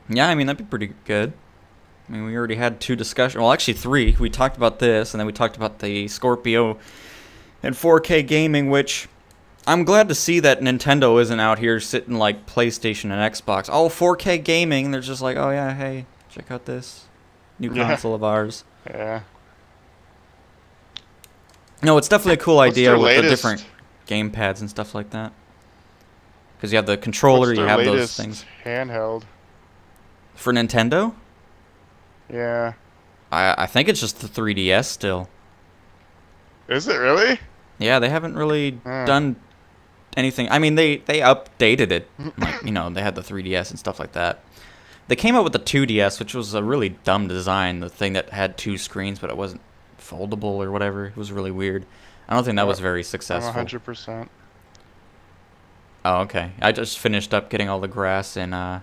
Yeah, I mean, that'd be pretty good. I mean, we already had two discussions. Well, actually, three. We talked about this, and then we talked about the Scorpio and 4K gaming, which I'm glad to see that Nintendo isn't out here sitting like PlayStation and Xbox. Oh, 4K gaming. They're just like, oh, yeah, hey, check out this new Yeah, console of ours. yeah. No, it's definitely a cool What's idea their with the different latest? game pads and stuff like that. Because you have the controller, What's you their have those latest things. handheld? For Nintendo, Yeah. I think it's just the 3DS still. Is it really? Yeah, they haven't really Hmm. done anything. I mean, they updated it. Like, they had the 3DS and stuff like that. They came out with the 2DS, which was a really dumb design. The thing that had two screens, but it wasn't foldable or whatever. It was really weird. I don't think that was Yep, very I'm successful. 100%. Oh, okay. I just finished up getting all the grass in the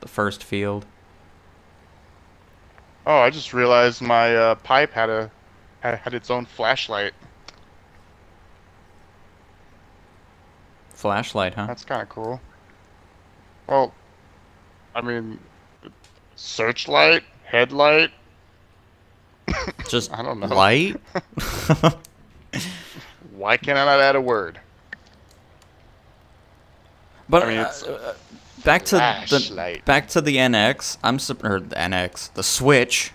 first field. Oh, I just realized my pipe had its own flashlight. Flashlight, huh? That's kind of cool. Well, I mean, searchlight, headlight. Just I don't know. light? Why can't I not add a word? But I mean, it's back to flashlight. the NX. Or the NX, the Switch.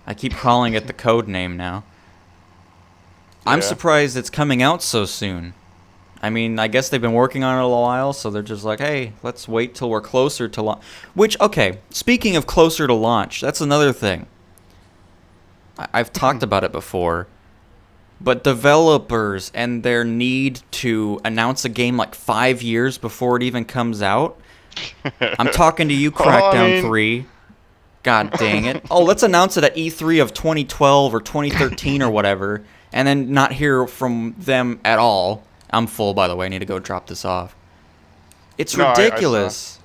I keep calling it the code name now. I'm Yeah. surprised it's coming out so soon. I mean, I guess they've been working on it a while, so they're just like, hey, let's wait till we're closer to launch. Which, okay, speaking of closer to launch, that's another thing. I've talked about it before, but developers and their need to announce a game like 5 years before it even comes out. I'm talking to you, Well, I Crackdown mean, 3. God dang it. Oh, let's announce it at E3 of 2012 or 2013 or whatever, and then not hear from them at all. I'm full, by the way. I need to go drop this off. It's no, I saw. ridiculous.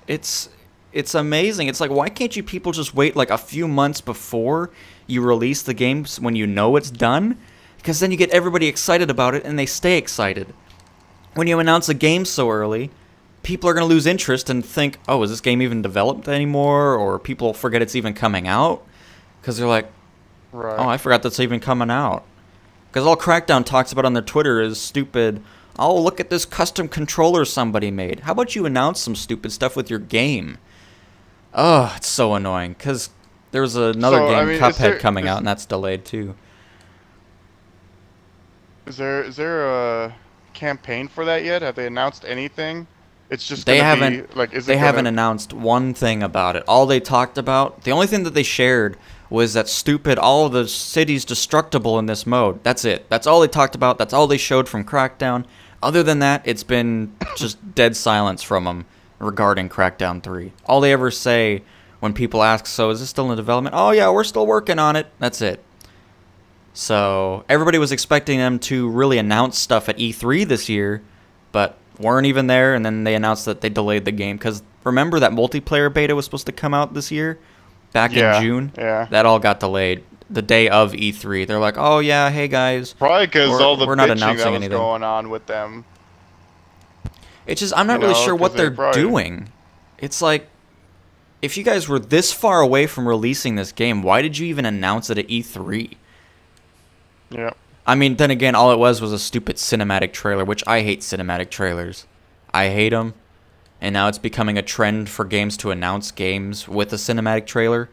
It's amazing. It's like, why can't you people just wait like a few months before you release the games when you know it's done? Because then you get everybody excited about it and they stay excited. When you announce a game so early, people are going to lose interest and think, oh, is this game even developed anymore? Or people forget it's even coming out. Because they're like, oh, Right. I forgot that's even coming out. Because all Crackdown talks about on their Twitter is stupid, oh, look at this custom controller somebody made. How about you announce some stupid stuff with your game? Oh, it's so annoying. Because there's another So, I game, mean, Cuphead, coming out, and that's delayed too. is there a campaign for that yet? Have they announced anything? It's just They gonna be haven't like, is they it haven't gonna? announced one thing about it. All they talked about, the only thing that they shared was that stupid all of the cities destructible in this mode. That's it. That's all they talked about. That's all they showed from Crackdown. Other than that, it's been just dead silence from them regarding Crackdown 3. All they ever say when people ask, so is this still in development? Oh yeah, we're still working on it. That's it. So everybody was expecting them to really announce stuff at E3 this year, but weren't even there. And then they announced that they delayed the game because remember that multiplayer beta was supposed to come out this year, back in Yeah, June. yeah. That all got delayed the day of E3. They're like, oh yeah, hey guys, Probably because all the we're not bitching that announcing was anything. going on with them. It's just I'm not You really know, sure 'cause what they they're probably. doing. It's like if you guys were this far away from releasing this game, why did you even announce it at E3? Yeah. I mean, then again, all it was a stupid cinematic trailer, which I hate cinematic trailers. I hate them. And now it's becoming a trend for games to announce games with a cinematic trailer.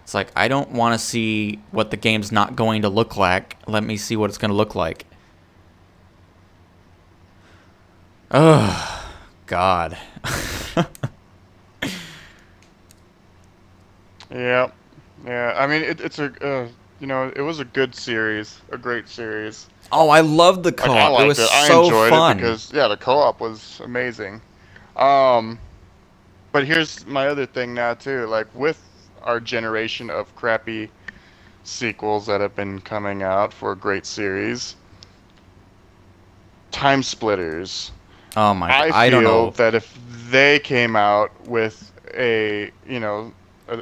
It's like, I don't want to see what the game's not going to look like. Let me see what it's going to look like. Oh, God. Yeah. Yeah. I mean, it's a it was a good series, a great series. Oh, I loved the Like I co-op. It liked was it. I so enjoyed it fun. because yeah, the co-op was amazing. Um, but here's my other thing now too. Like with our generation of crappy sequels that have been coming out for a great series, Time Splitters. Oh my God. I I don't feel know. that if they came out with a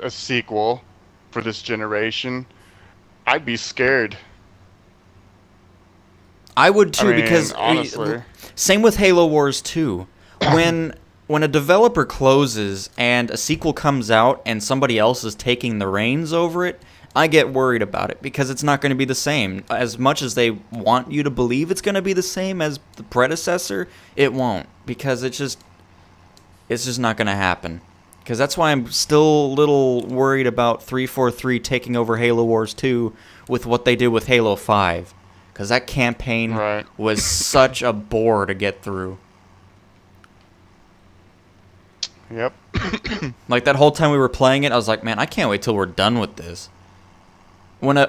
sequel for this generation, I'd be scared. I would I too mean, because honestly. same with Halo Wars 2. When when a developer closes and a sequel comes out and somebody else is taking the reins over it, I get worried about it because it's not going to be the same. As much as they want you to believe it's going to be the same as the predecessor, it won't, because it's just not going to happen. Because that's why I'm still a little worried about 343 taking over Halo Wars 2 with what they did with Halo 5. Because that campaign was such a bore to get through. Yep. Like, that whole time we were playing it, I was like, man, I can't wait till we're done with this. When a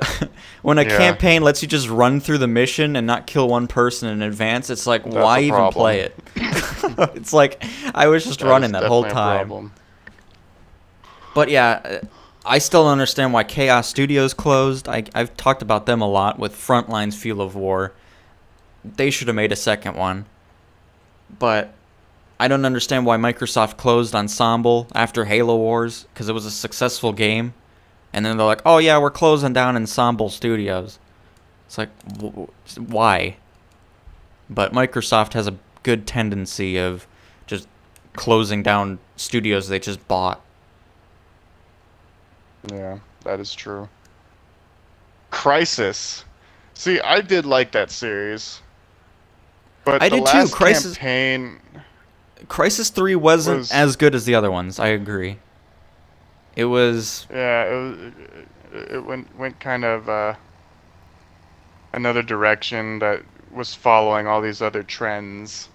campaign lets you just run through the mission and not kill one person in advance, it's like, why even play it? It's like, I was just running that whole time. But yeah, I still don't understand why Chaos Studios closed. I've talked about them a lot with Frontline's Field of War. They should have made a second one. But I don't understand why Microsoft closed Ensemble after Halo Wars, because it was a successful game. And then they're like, oh yeah, we're closing down Ensemble Studios. It's like, why? But Microsoft has a good tendency of just closing down studios they just bought. Yeah, that is true. Crysis. See, I did like that series. But I the did last too. campaign... Crysis 3 wasn't as good as the other ones, I agree. It was... Yeah, it went kind of another direction that was following all these other trends.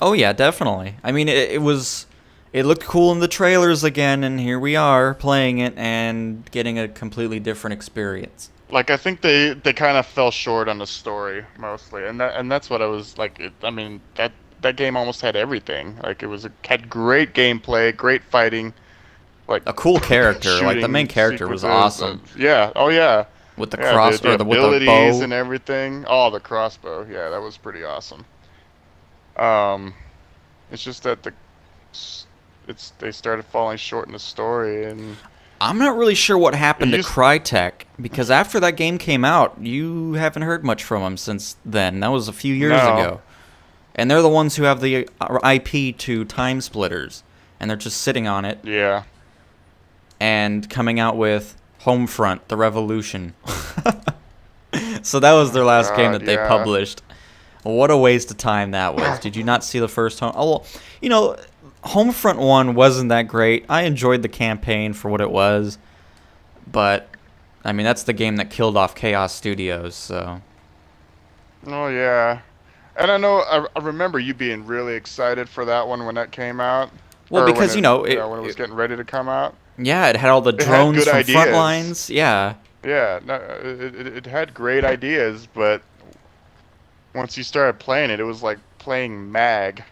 Oh yeah, definitely. I mean, it was... It looked cool in the trailers again, and here we are playing it and getting a completely different experience. Like, I think they kind of fell short on the story mostly, and that's what I was like. I mean, that game almost had everything. Like, had great gameplay, great fighting, like a cool character. Like, the main character was awesome. Yeah. Oh yeah. With the crossbow, the abilities and everything. Oh, the crossbow. Yeah, that was pretty awesome. It's just that they started falling short in the story, and I'm not really sure what happened to Crytek, because after that game came out, you haven't heard much from them since then. That was a few years ago. And they're the ones who have the IP to Time Splitters, and they're just sitting on it. Yeah. And coming out with Homefront: The Revolution. So that was their last game that they published. What a waste of time that was. Did you not see the first home? Oh, well, you know, Homefront 1 wasn't that great. I enjoyed the campaign for what it was. But, I mean, that's the game that killed off Chaos Studios, so... Oh, yeah. And I remember you being really excited for that one when that came out. Well, because, when it was getting ready to come out. Yeah, it had all the drones from Frontlines. Yeah. Yeah, no, it had great ideas, but once you started playing it, it was like playing MAG.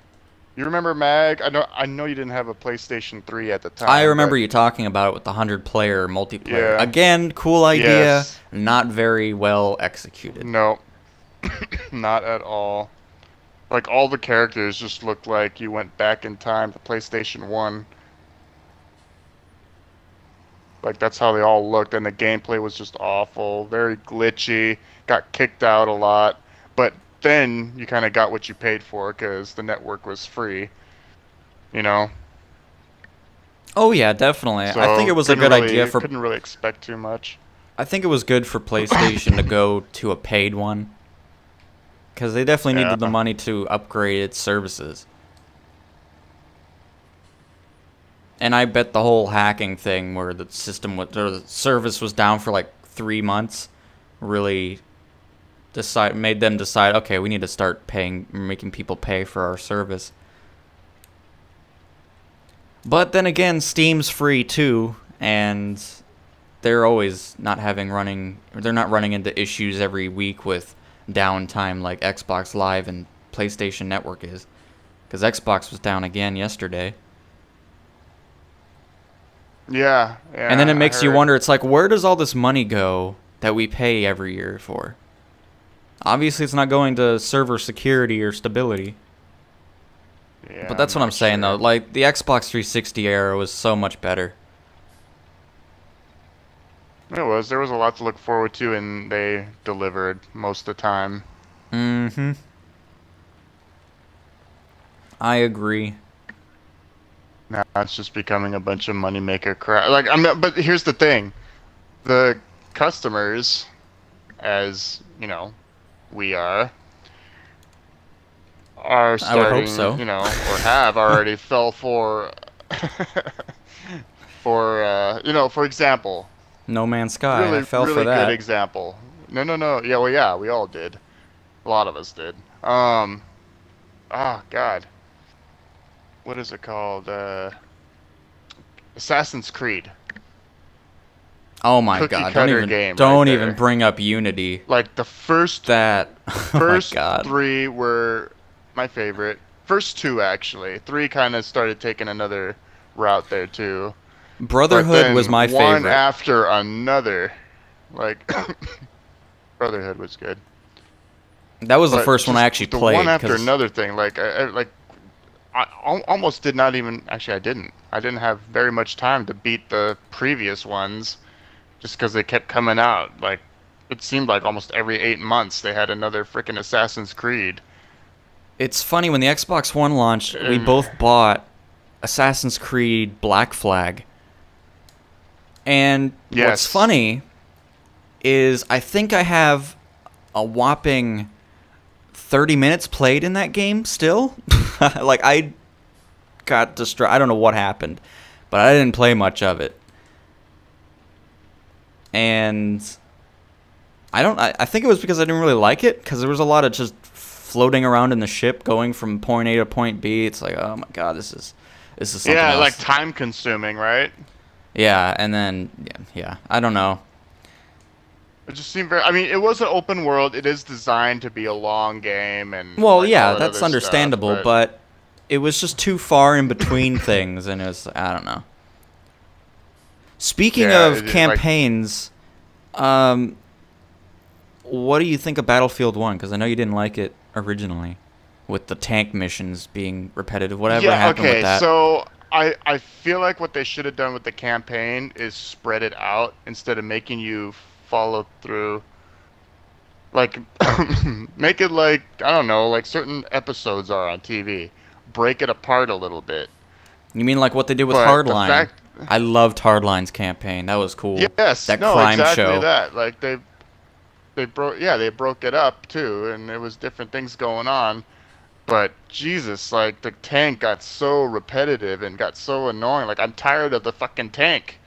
You remember MAG? I know you didn't have a PlayStation 3 at the time. I remember you talking about it with the 100-player multiplayer. Yeah. Again, cool idea, not very well executed. No, not at all. Like, all the characters just looked like you went back in time to PlayStation 1. Like, that's how they all looked, and the gameplay was just awful, very glitchy, got kicked out a lot, but then you kind of got what you paid for because the network was free, you know? Oh yeah, definitely. So I think it was a good idea for... Couldn't really expect too much. I think it was good for PlayStation to go to a paid one, because they definitely needed the money to upgrade its services. And I bet the whole hacking thing, where the system or the service was down for like 3 months, really made them decide, okay, we need to start making people pay for our service. But then again, Steam's free too, and they're always not they're not running into issues every week with downtime like Xbox Live and PlayStation Network is, because Xbox was down again yesterday. Yeah. And then it makes you wonder, it's like, where does all this money go that we pay every year for? Obviously, it's not going to server security or stability. Yeah, but that's what I'm saying, though. Like, the Xbox 360 era was so much better. It was. There was a lot to look forward to, and they delivered most of the time. Mm-hmm. I agree. Now it's just becoming a bunch of moneymaker crap. Like I'm not, but here's the thing: the customers, as you know, we are I would hope starting, so. or have already fell for for example, No Man's Sky. I really fell for really good that. example. No. Yeah, well, yeah, we all did. A lot of us did. Um, oh God, what is it called? Assassin's Creed. Oh my Cookie god! cutter game right Don't even there. bring up Unity. Like the first That. Oh my first god. three were my favorite. First two actually. Three kind of started taking another route there too. But Brotherhood was then my one favorite. after another, like Brotherhood was good. That was the But first one I just actually the one played after because another thing, almost did not even actually I didn't. I didn't have very much time to beat the previous ones just because they kept coming out. Like it seemed like almost every 8 months they had another freaking Assassin's Creed. it's funny when the Xbox One launched, we And both bought Assassin's Creed Black Flag. And what's yes, funny is I think I have a whopping 30 minutes played in that game still. Like I got distracted. I don't know what happened, but I didn't play much of it. And I think it was because I didn't really like it because there was a lot of just floating around in the ship going from point A to point B. It's like, oh my god, this is something yeah, else. like time consuming, right? Yeah, and then yeah, I don't know. It just seemed very. I mean, it was an open world. It is designed to be a long game and Well, like all yeah, that that's other stuff, understandable, but it was just too far in between things, and it was I don't know. Speaking yeah, of campaigns, um, what do you think of Battlefield 1? Because I know you didn't like it originally, with the tank missions being repetitive. Whatever yeah, happened okay. with that? So I feel like what they should have done with the campaign is spread it out instead of making you follow through. Like, make it like I don't know, like certain episodes are on TV. Break it apart a little bit. You mean like what they did with But the Hardline? fact, I loved Hardline's campaign. That was cool. yes, That no, crime exactly show. that. Like they broke it up too, and there was different things going on. But Jesus, like the tank got so repetitive and got so annoying. Like I'm tired of the fucking tank.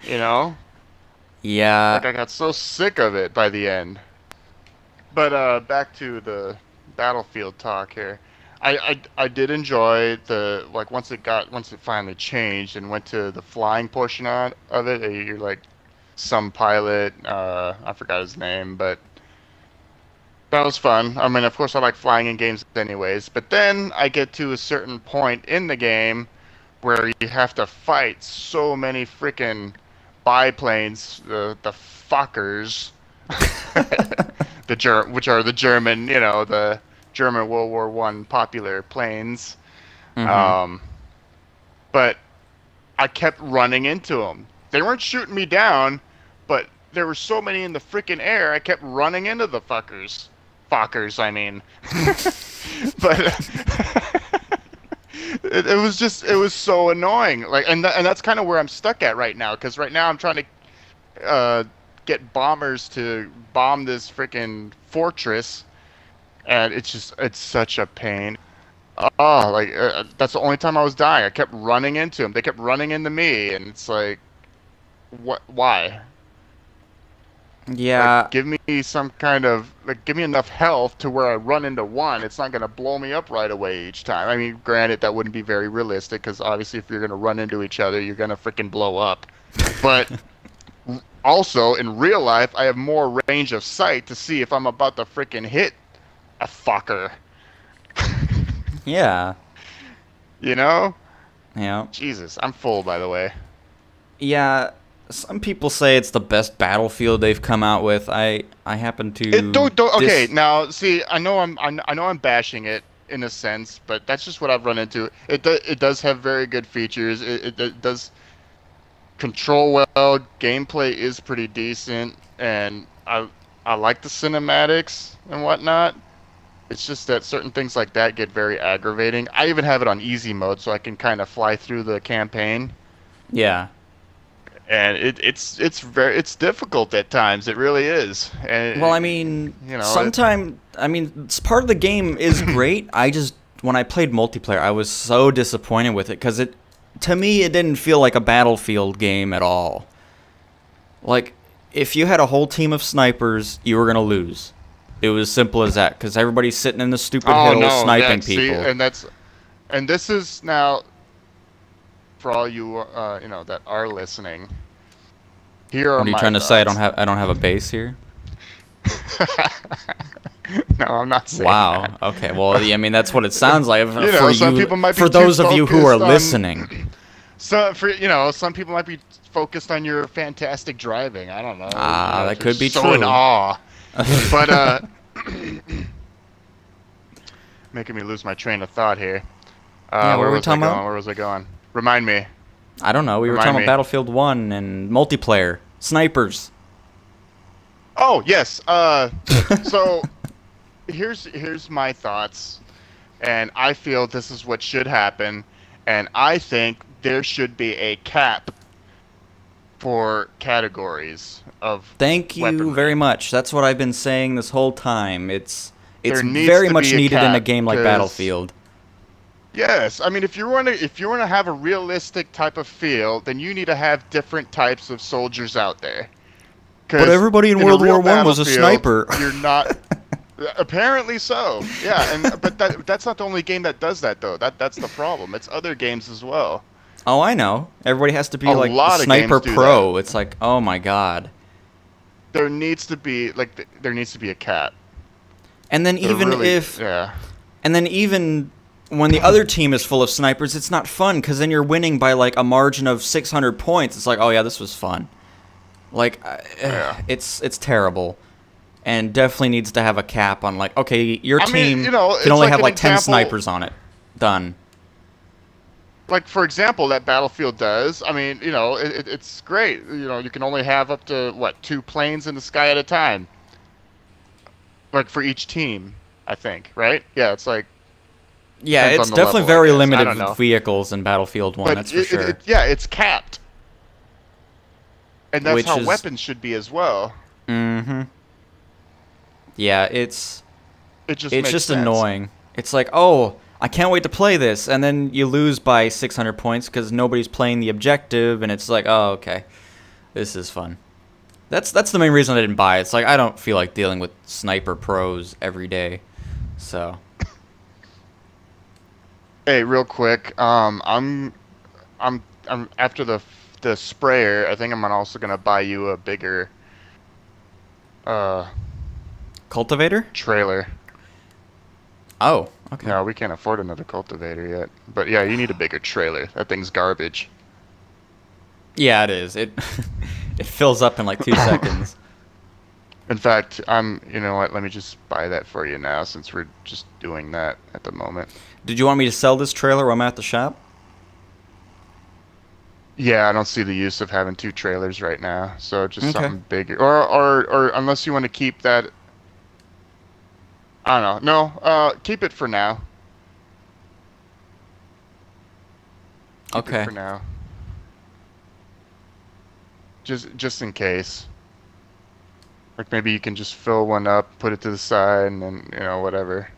You know? Yeah. Like I got so sick of it by the end. But back to the Battlefield talk here. I did enjoy the like once it finally changed and went to the flying portion of it. You're like some pilot. I forgot his name, but that was fun. I mean, of course, I like flying in games anyways. But then I get to a certain point in the game where you have to fight so many freaking biplanes, the fuckers, which are the German, the German World War One popular planes. Mhm. Um, but I kept running into them. They weren't shooting me down, but there were so many in the freaking air. I kept running into the fuckers. Fuckers, I mean. But it was so annoying. Like, and that's kind of where I'm stuck at right now. Because right now I'm trying to get bombers to bomb this freaking fortress, and it's such a pain. Oh, like that's the only time I was dying. I kept running into them. They kept running into me, and it's like, what? Why? Like, Yeah. give me some kind of like, give me enough health to where I run into one. It's not gonna blow me up right away each time. I mean, granted, that wouldn't be very realistic because obviously, if you're gonna run into each other, you're gonna freaking blow up. But also, in real life, I have more range of sight to see if I'm about to freaking hit a fucker. Yeah. You know? Yeah. Jesus, I'm full, by the way. Yeah. Some people say it's the best Battlefield they've come out with. I happen to Don't okay, now see, I know I'm bashing it in a sense, but that's just what I've run into. It does have very good features. It does control well. Gameplay is pretty decent, and I like the cinematics and whatnot. It's just that certain things like that get very aggravating. I even have it on easy mode so I can kind of fly through the campaign, Yeah. and it's difficult at times. It really is. Well, I And mean, you know, sometime I mean, part of the game is great. I just when I played multiplayer, I was so disappointed with it because to me, it didn't feel like a Battlefield game at all. Like, if you had a whole team of snipers, you were gonna lose. It was simple as that because everybody's sitting in the stupid oh hill no, sniping see, people. and this is now for all you that are listening. Here are What are you my trying to say? thoughts. I don't have a base here. No, I'm not saying Wow. that. Okay. Well, I mean, that's what it sounds like for Some people might be for too those of you who are focused on- listening. So some people might be focused on your fantastic driving. I don't know. Ah, that could be so true. in awe. But making me lose my train of thought here. Yeah, what where were we was I talking going? about? Where was I going? Remind me. I don't know. We were Remind talking me. about Battlefield 1 and multiplayer. Snipers. Oh yes. So here's my thoughts, and I feel this is what should happen, and I think there should be a cap for categories of Thank you weaponry. very much. That's what I've been saying this whole time. It's There needs very to much be a needed in a cap, game like 'cause- Battlefield. Yes, I mean if you want to have a realistic type of feel, then you need to have different types of soldiers out there. 'Cause But everybody in a World real War I was a battlefield, sniper. You're not. Apparently so. Yeah, but that's not the only game that does that though. That's the problem. It's other games as well. Oh, I know. Everybody has to be A like lot of Sniper games do Pro. It's like, oh my god. There needs to be a cap. And then They're even really- if yeah. And then even when the other team is full of snipers, it's not fun because then you're winning by like a margin of 600 points. It's like, oh yeah, this was fun. Like, Yeah. it's terrible, and definitely needs to have a cap on like, okay, your I mean, team it's can only like have an like 10 example- snipers on it. Done. Like for example, that Battlefield does. I mean, it's great. You can only have up to 2 planes in the sky at a time. Like for each team, I think, right? Yeah, it's like. Yeah, Depends it's on the definitely level, I very guess. I limited don't know. with vehicles in Battlefield 1, But that's for sure. yeah, it's capped. And that's Which how is- weapons should be as well. Mm-hmm. Yeah, it's It makes just sense. annoying. It's like, oh, I can't wait to play this, and then you lose by 600 points because nobody's playing the objective, and it's like, oh, okay, this is fun. That's the main reason I didn't buy it. It's like I don't feel like dealing with sniper pros every day, so. Hey, real quick, I'm after the sprayer. I think I'm also gonna buy you a bigger Cultivator? trailer. Oh, okay. No, we can't afford another cultivator yet. But yeah, you need a bigger trailer. That thing's garbage. Yeah, it is. It it fills up in like 2 seconds. In fact, you know what? Let me just buy that for you now, since we're just doing that at the moment. Did you want me to sell this trailer while I'm at the shop? Yeah, I don't see the use of having 2 trailers right now. So just Okay. something bigger, or unless you want to keep that. I don't know. No, keep it for now. Keep it Okay. for now. Just in case. Like maybe you can just fill one up, put it to the side, and then whatever.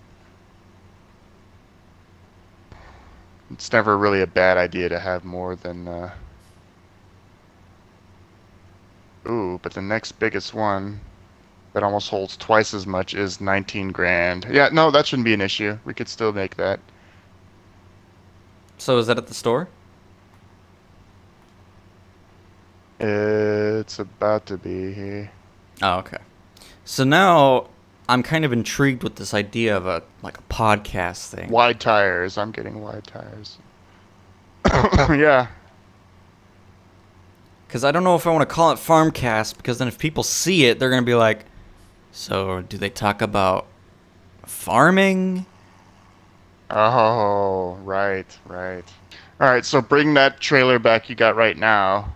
It's never really a bad idea to have more than. Ooh, but the next biggest one that almost holds twice as much is 19 grand. Yeah, no, that shouldn't be an issue. We could still make that. So is that at the store? It's about to be here. Oh, okay. So now I'm kind of intrigued with this idea of a podcast thing. Wide tires. I'm getting wide tires. Yeah. Because I don't know if I want to call it Farmcast, because then if people see it, they're going to be like, so do they talk about farming? Oh, right. All right, so bring that trailer back you got right now.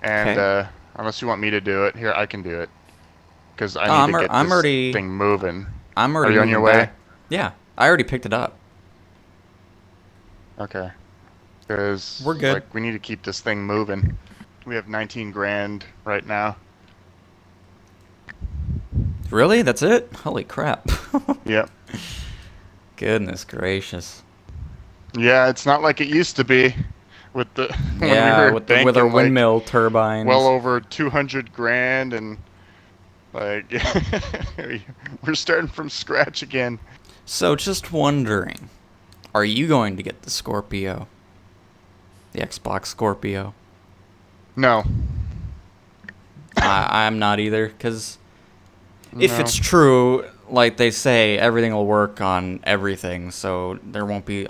And unless you want me to do it, here I can do it. Because I need to get this thing moving. I'm already Are you on your moving way? back. Yeah, I already picked it up. Okay. Because We're good. like we need to keep this thing moving. We have 19 grand right now. Really? That's it? Holy crap. Yep. Goodness gracious. Yeah, it's not like it used to be with the when Yeah, we were with our banking like windmill turbines. well over 200 grand and like we're starting from scratch again. So just wondering, are you going to get the Scorpio? The Xbox Scorpio? No. I'm not either, because if No. it's true, like they say, everything will work on everything, so there won't be...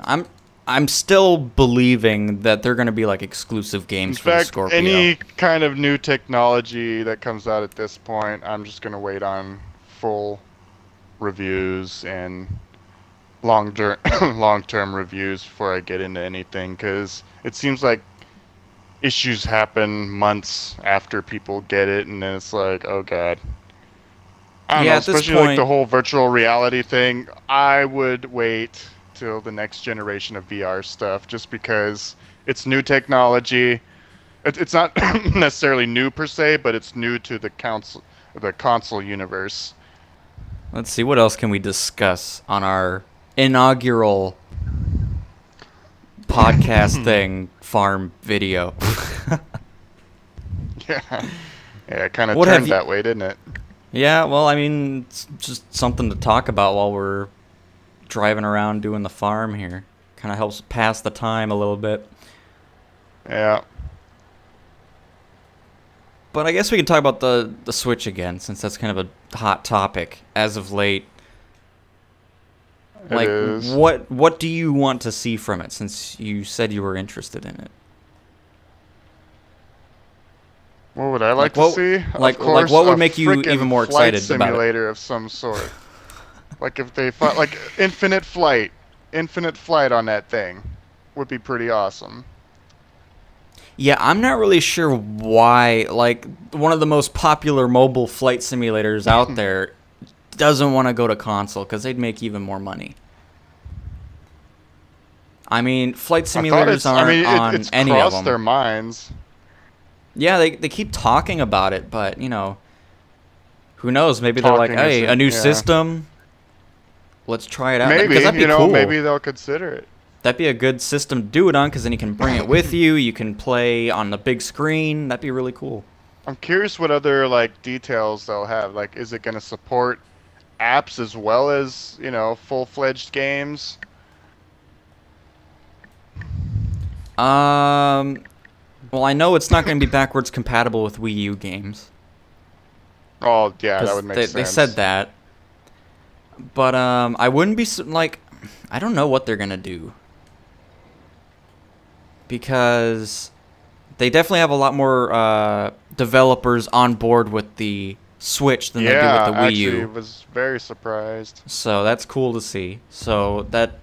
I'm still believing that they're going to be like exclusive In games for the fact, Scorpio. any kind of new technology that comes out at this point, I'm just gonna wait on full reviews and long-term reviews before I get into anything, because it seems like issues happen months after people get it, and then it's like, oh god. I don't know, at this especially like the point- whole virtual reality thing. I would wait till the next generation of VR stuff, just because it's new technology. It's not necessarily new per se, but it's new to the console universe. Let's see, what else can we discuss on our inaugural podcast thing, farm video? Yeah, yeah, it kind of What have turned you- that way, didn't it? Yeah, well, I mean, it's just something to talk about while we're driving around doing the farm here. Kind of helps pass the time a little bit. Yeah. But I guess we can talk about the Switch again, since that's kind of a hot topic as of late. It Like, is. what do you want to see from it, since you said you were interested in it? What would I like what- to see? like- Of course, what would a make you frickin' even more flight excited about it? simulator of some sort. Like if they like infinite flight on that thing would be pretty awesome. Yeah, I'm not really sure why, like, one of the most popular mobile flight simulators out there doesn't want to go to console, because they'd make even more money. I mean, flight simulators aren't on it's any of crossed them. their minds. Yeah, they keep talking about it, but, you know, who knows? Maybe they're like, Talking hey, isn't- a new yeah. system, let's try it out. Maybe, 'Cause that'd be you know, cool. maybe they'll consider it. That'd be a good system to do it on, because then you can bring it with you. You can play on the big screen. That'd be really cool. I'm curious what other like details they'll have. Like, is it going to support apps as well as, you know, full-fledged games? Well, I know it's not going to be backwards compatible with Wii U games. Oh, yeah, that 'Cause would make they, sense. they said that. But I wouldn't be like, I don't know what they're gonna do, because they definitely have a lot more developers on board with the Switch than they do with the Wii actually, U. was very surprised. So that's cool to see. So that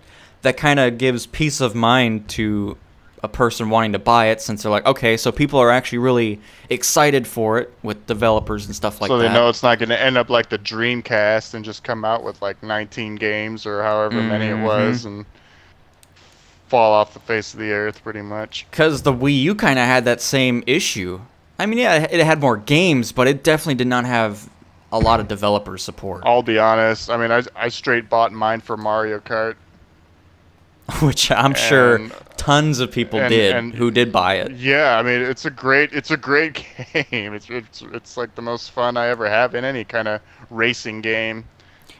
kind of gives peace of mind to a person wanting to buy it, since they're like, okay, so people are actually really excited for it with developers and stuff like So that. they know it's not going to end up like the Dreamcast and just come out with like 19 games or however many it was and fall off the face of the earth pretty much. Because the Wii U kind of had that same issue. I mean, yeah, it had more games, but it definitely did not have a lot of developer support. I'll be honest. I mean, I straight bought mine for Mario Kart. Which I'm sure And- tons of people did who did buy it. Yeah, I mean, it's a great game. It's like the most fun I ever have in any kind of racing game.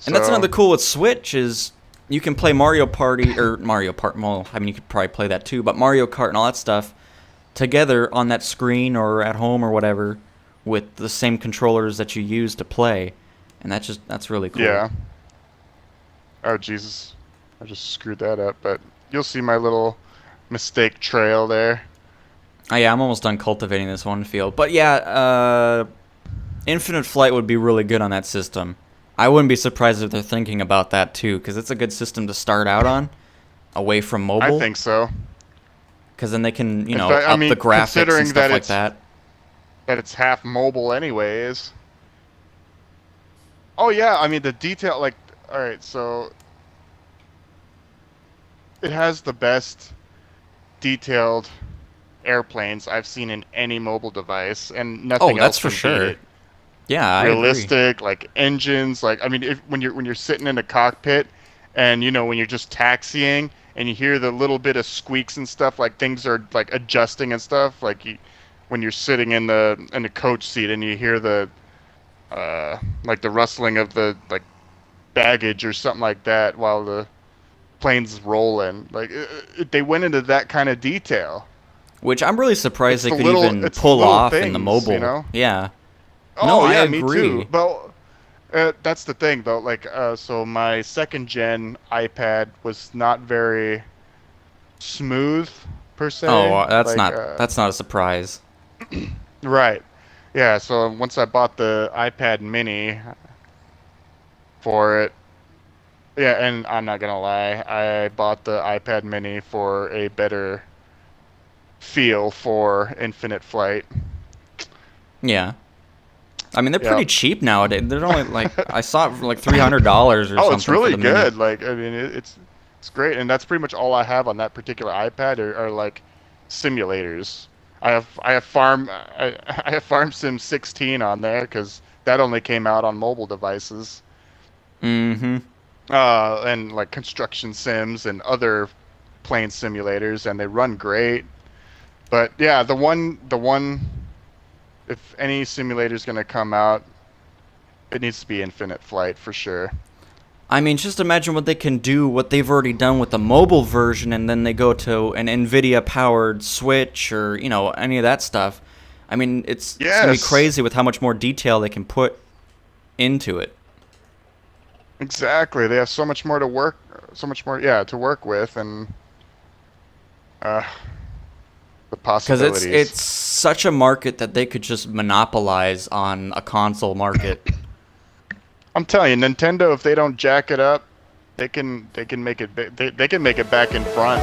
And that's So- another cool with Switch is you can play Mario Party, or Mario Party, well, I mean, you could probably play that too, but Mario Kart and all that stuff together on that screen or at home or whatever with the same controllers that you use to play. And that's really cool. Yeah. Oh, Jesus. I just screwed that up, but you'll see my little mistake trail there. Oh yeah, I'm almost done cultivating this one field. But yeah, Infinite Flight would be really good on that system. I wouldn't be surprised if they're thinking about that too, because it's a good system to start out on, away from mobile. I think so. Because then they can, In know, fact, I up mean, the graphics considering and stuff that like it's- that. That it's half mobile anyways. Oh yeah, I mean the detail, like all right, so it has the best detailed airplanes I've seen in any mobile device, and Oh, nothing that's else for can beat sure. it. Yeah, I agree. Realistic, like engines, like I mean, if when you're sitting in a cockpit, and you know when you're just taxiing, and you hear the little bit of squeaks and stuff, like things are like adjusting and stuff, like when you're sitting in the coach seat and you hear the like the rustling of the like baggage or something like that while the plane's rolling. Like they went into that kind of detail. Which I'm really surprised they could even It's the pull little off in the things, you mobile. know. Yeah. No, Oh I yeah, me too. agree. Well, that's the thing though. Like, so my second gen iPad was not very smooth per se. Oh, that's Like, not that's not a surprise. right. Yeah. So once I bought the iPad Mini for it, yeah, and I'm not gonna lie, I bought the iPad Mini for a better feel for Infinite Flight. Yeah. I mean, they're Yeah. pretty cheap nowadays. They're only like I saw it for like $300 or Oh, it's something for really the mini. good. Like, I mean, it's great, and that's pretty much all I have on that particular iPad are like simulators. I have Farm Sim 16 on there because that only came out on mobile devices. Mm-hmm. And like construction sims and other plane simulators, and they run great. But yeah, the one, if any simulator is gonna come out, it needs to be Infinite Flight for sure. I mean, just imagine what they can do, what they've already done with the mobile version, and then they go to an NVIDIA-powered Switch or, you know, any of that stuff. I mean, it's going to be Yes, crazy with how much more detail they can put into it. exactly. They have so much more to work, so much more, yeah, to work with, and uh, the Because possibilities. it's such a market that they could just monopolize on a console market. I'm telling you, Nintendo, if they don't jack it up, they can make it they can make it back in front.